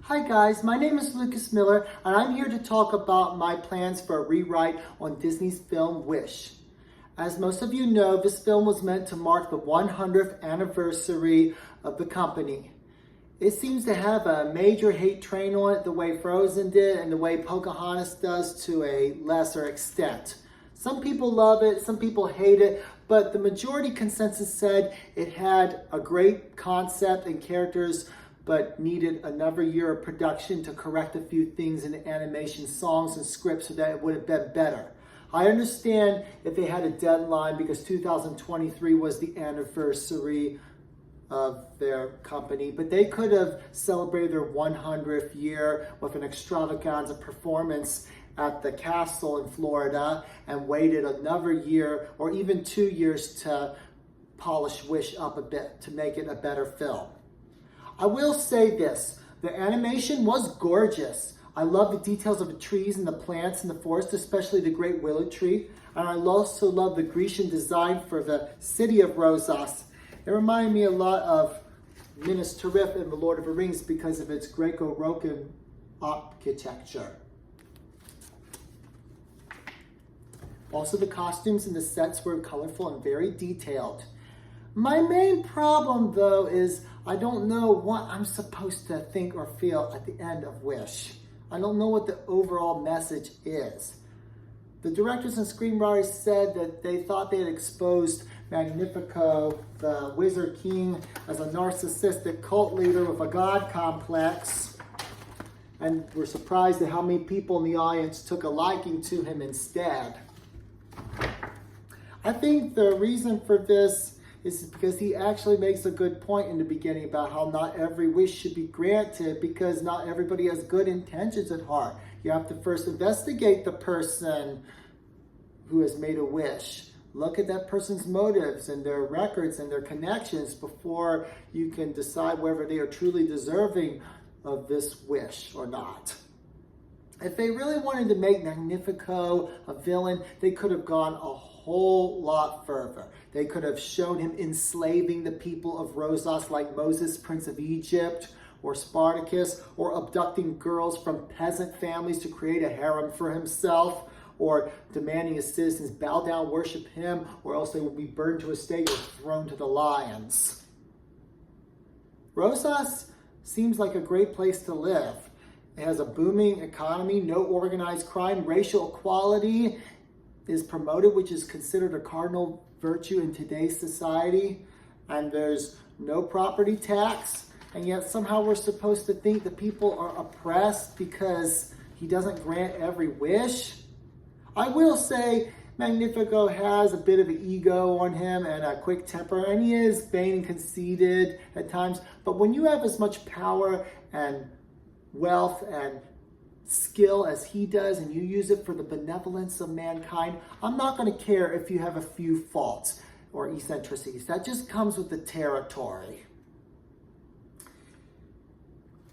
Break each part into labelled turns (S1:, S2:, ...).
S1: Hi guys, my name is Lucas Miller and I'm here to talk about my plans for a rewrite on Disney's film Wish. As most of you know, this film was meant to mark the 100th anniversary of the company. It seems to have a major hate train on it the way Frozen did and the way Pocahontas does to a lesser extent. Some people love it, some people hate it, but the majority consensus said it had a great concept and characters but needed another year of production to correct a few things in the animation, songs, and scripts so that it would have been better. I understand if they had a deadline because 2023 was the anniversary of their company, but they could have celebrated their 100th year with an extravaganza performance at the castle in Florida and waited another year or even 2 years to polish Wish up a bit to make it a better film. I will say this, the animation was gorgeous. I love the details of the trees and the plants in the forest, especially the great willow tree. And I also love the Grecian design for the city of Rosas. It reminded me a lot of Minas Tirith in The Lord of the Rings because of its Greco-Roman architecture. Also, the costumes and the sets were colorful and very detailed. My main problem, though, is I don't know what I'm supposed to think or feel at the end of Wish. I don't know what the overall message is. The directors and screenwriters said that they thought they had exposed Magnifico, the Wizard King, as a narcissistic cult leader with a god complex, and were surprised at how many people in the audience took a liking to him instead. I think the reason for this is because he actually makes a good point in the beginning about how not every wish should be granted because not everybody has good intentions at heart. You have to first investigate the person who has made a wish. Look at that person's motives and their records and their connections before you can decide whether they are truly deserving of this wish or not. If they really wanted to make Magnifico a villain, they could have gone a whole lot further. They could have shown him enslaving the people of Rosas like Moses, Prince of Egypt, or Spartacus, or abducting girls from peasant families to create a harem for himself, or demanding his citizens bow down, worship him, or else they will be burned to a stake or thrown to the lions. Rosas seems like a great place to live. It has a booming economy, no organized crime, racial equality is promoted, which is considered a cardinal virtue in today's society, and there's no property tax, and yet somehow we're supposed to think that people are oppressed because he doesn't grant every wish. I will say Magnifico has a bit of an ego on him and a quick temper, and he is vain and conceited at times, but when you have as much power and wealth and skill as he does and you use it for the benevolence of mankind, I'm not going to care if you have a few faults or eccentricities. That just comes with the territory.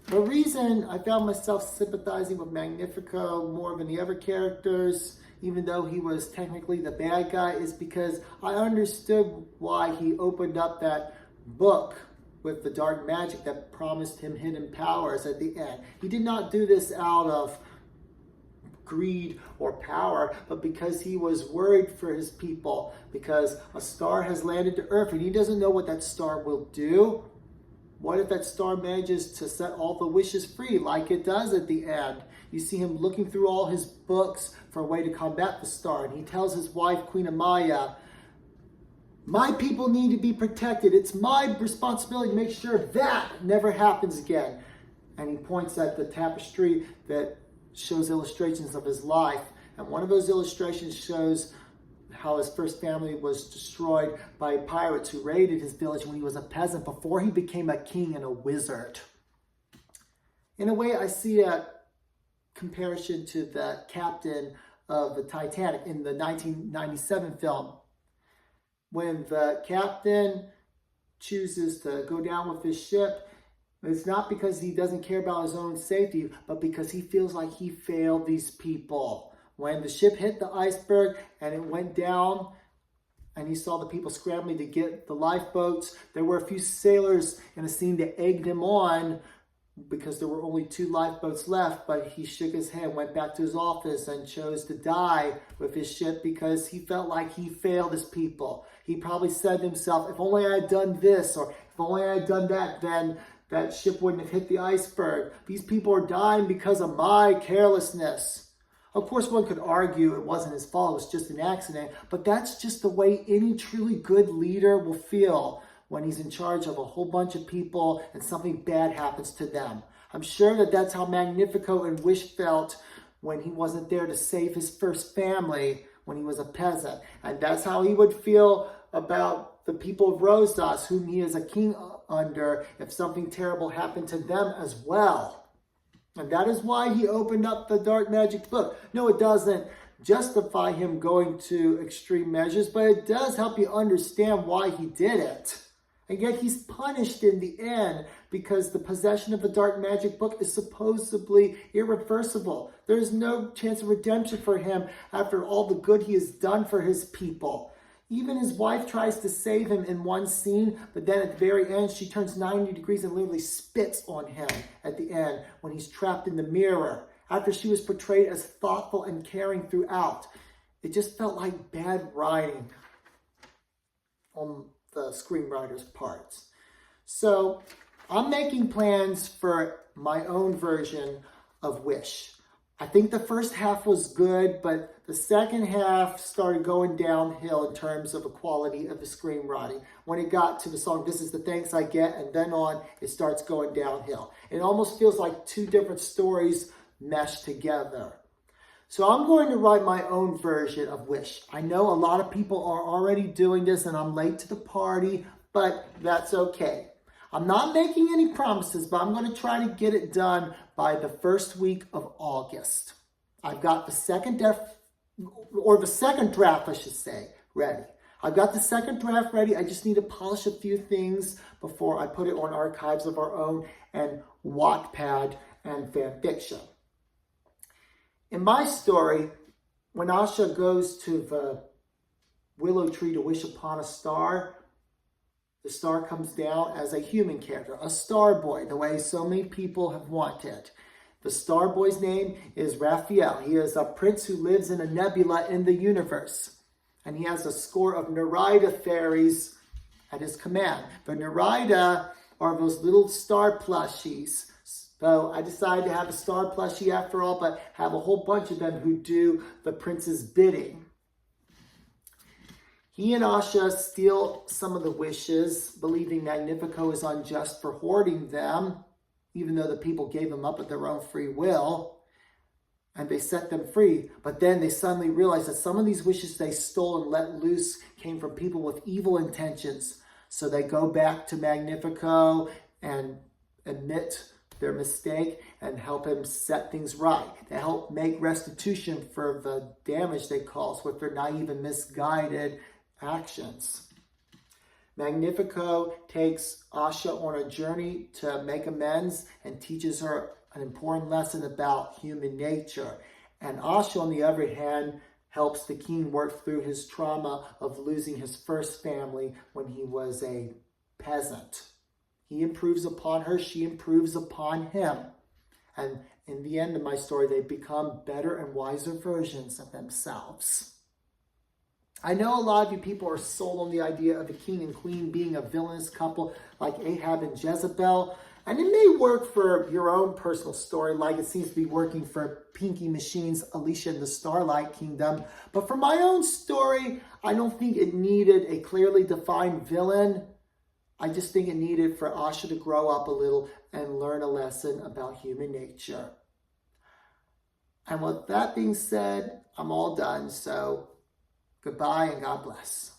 S1: The reason I found myself sympathizing with Magnifico more than the other characters, even though he was technically the bad guy, is because I understood why he opened up that book with the dark magic that promised him hidden powers at the end. He did not do this out of greed or power, but because he was worried for his people, because a star has landed to Earth and he doesn't know what that star will do. What if that star manages to set all the wishes free like it does at the end? You see him looking through all his books for a way to combat the star, and he tells his wife, Queen Amaya, my people need to be protected. It's my responsibility to make sure that never happens again. And he points at the tapestry that shows illustrations of his life. And one of those illustrations shows how his first family was destroyed by pirates who raided his village when he was a peasant before he became a king and a wizard. In a way, I see a comparison to the captain of the Titanic in the 1997 film. When the captain chooses to go down with his ship, it's not because he doesn't care about his own safety, but because he feels like he failed these people. When the ship hit the iceberg and it went down, and he saw the people scrambling to get the lifeboats, there were a few sailors in a scene that egged him on, because there were only 2 lifeboats left, but he shook his head, went back to his office, and chose to die with his ship because he felt like he failed his people. He probably said to himself, if only I had done this, or if only I had done that, then that ship wouldn't have hit the iceberg. These people are dying because of my carelessness. Of course, one could argue it wasn't his fault, it was just an accident, but that's just the way any truly good leader will feel when he's in charge of a whole bunch of people and something bad happens to them. I'm sure that that's how Magnifico and Wish felt when he wasn't there to save his first family when he was a peasant. And that's how he would feel about the people of Rosas, whom he is a king under, if something terrible happened to them as well. And that is why he opened up the dark magic book. No, it doesn't justify him going to extreme measures, but it does help you understand why he did it. And yet he's punished in the end because the possession of the dark magic book is supposedly irreversible. There's no chance of redemption for him after all the good he has done for his people. Even his wife tries to save him in one scene, but then at the very end, she turns 90 degrees and literally spits on him at the end when he's trapped in the mirror, after she was portrayed as thoughtful and caring throughout. It just felt like bad writing on the screenwriter's parts. So I'm making plans for my own version of Wish. I think the first half was good, but the second half started going downhill in terms of the quality of the screenwriting. When it got to the song, This Is the Thanks I Get, and then on, it starts going downhill. It almost feels like 2 different stories meshed together. So I'm going to write my own version of Wish. I know a lot of people are already doing this and I'm late to the party, but that's okay. I'm not making any promises, but I'm going to try to get it done by the first week of August. I've got the second draft, I should say, ready. I've got the second draft ready. I just need to polish a few things before I put it on Archives of Our Own and Wattpad and fanfiction. In my story, when Asha goes to the willow tree to wish upon a star, the star comes down as a human character, a star boy, the way so many people have wanted. The star boy's name is Raphael. He is a prince who lives in a nebula in the universe. And he has a score of Nereida fairies at his command. The Nereida are those little star plushies. So I decided to have a star plushie after all, but have a whole bunch of them who do the prince's bidding. He and Asha steal some of the wishes, believing Magnifico is unjust for hoarding them, even though the people gave them up at their own free will, and they set them free. But then they suddenly realize that some of these wishes they stole and let loose came from people with evil intentions. So they go back to Magnifico and admit their mistake and help him set things right. They help make restitution for the damage they caused with their naive and misguided actions. Magnifico takes Asha on a journey to make amends and teaches her an important lesson about human nature. And Asha, on the other hand, helps the king work through his trauma of losing his first family when he was a peasant. He improves upon her, she improves upon him. And in the end of my story, they become better and wiser versions of themselves. I know a lot of you people are sold on the idea of the king and queen being a villainous couple like Ahab and Jezebel. And it may work for your own personal story, like it seems to be working for Pinky Machine's Alicia in the Starlight Kingdom. But for my own story, I don't think it needed a clearly defined villain. I just think it needed for Asha to grow up a little and learn a lesson about human nature. And with that being said, I'm all done. So goodbye and God bless.